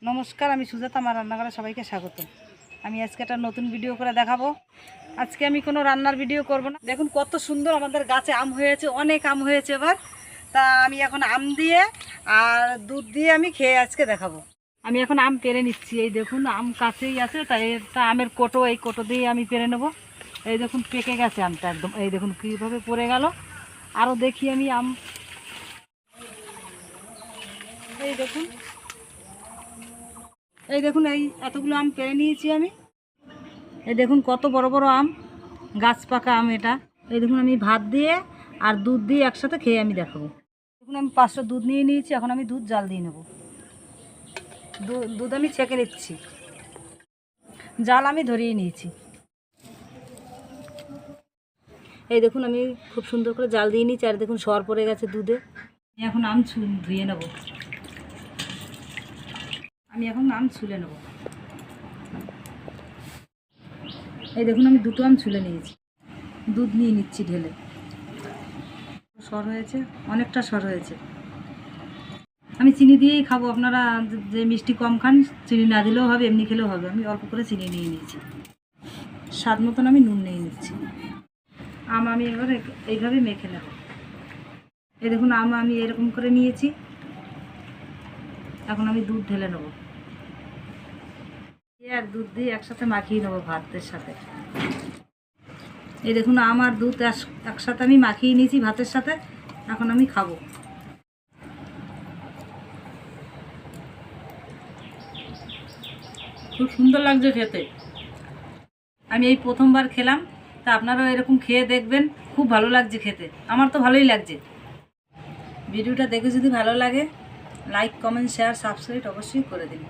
নমস্কার, আমি সুজাতা। আমার রান্নাঘরে সবাইকে স্বাগত। আমি আজকে একটা নতুন ভিডিও করে দেখাবো। আজকে আমি কোনো রান্নার ভিডিও করব না। দেখুন কত সুন্দর আমাদের গাছে আম হয়েছে, অনেক আম হয়েছে এবার। তা আমি এখন আম দিয়ে আর দুধ দিয়ে আমি খেয়ে আজকে দেখাবো। আমি এখন আম পেরে নিচ্ছি। এই দেখুন আম কাছেই আছে, তাই এটা আমের কোটো, এই কোটো দিয়ে আমি পেরে নেব। এই দেখুন পেকে গেছে আমটা একদম। এই দেখুন কীভাবে পড়ে গেল। আরও দেখি আমি আম, এই দেখুন, এই দেখুন এই এতগুলো আম পেরে নিয়েছি আমি। এই দেখুন কত বড় বড় আম, গাছ পাকা আম এটা। এই দেখুন আমি ভাত দিয়ে আর দুধ দিয়ে একসাথে খেয়ে আমি দেখাবো। দেখুন আমি 500 দুধ নিয়ে নিয়েছি। এখন আমি দুধ জাল দিয়ে নেব। দুধ আমি ছেঁকে নিচ্ছি, জাল আমি ধরিয়ে নিয়েছি। এই দেখুন আমি খুব সুন্দর করে জাল দিয়ে নিয়েছি। আর দেখুন সর পড়ে গেছে দুধে। এখন আম ধুয়ে নেব। আমি এখন আম ছুলে নেব। এই দেখুন আমি দুটো আম ছুলে নিয়েছি। দুধ নিয়ে নিচ্ছি ঢেলে। সর হয়েছে, অনেকটা সর হয়েছে। আমি চিনি দিয়েই খাবো। আপনারা যে মিষ্টি কম খান চিনি না দিলেও হবে, এমনি খেলেও হবে। আমি অল্প করে চিনি নিয়ে নিয়েছি। স্বাদ মতন আমি নুন নিয়ে নিচ্ছি। আম আমি এবার এইভাবে মেখে নেব। এই দেখুন আম আমি এরকম করে নিয়েছি। এখন আমি দুধ ঢেলে নেব আর দুধ দিয়ে একসাথে মাখিয়ে নেবো ভাতের সাথে। এই দেখুন আম আর দুধ একসাথে আমি মাখিয়ে নিয়েছি ভাতের সাথে। এখন আমি খাবো। খুব সুন্দর লাগছে খেতে। আমি এই প্রথমবার খেলাম, তা আপনারাও এরকম খেয়ে দেখবেন। খুব ভালো লাগছে খেতে, আমার তো ভালোই লাগছে। ভিডিওটা দেখে যদি ভালো লাগে লাইক, কমেন্ট, শেয়ার, সাবস্ক্রাইব অবশ্যই করে দিন।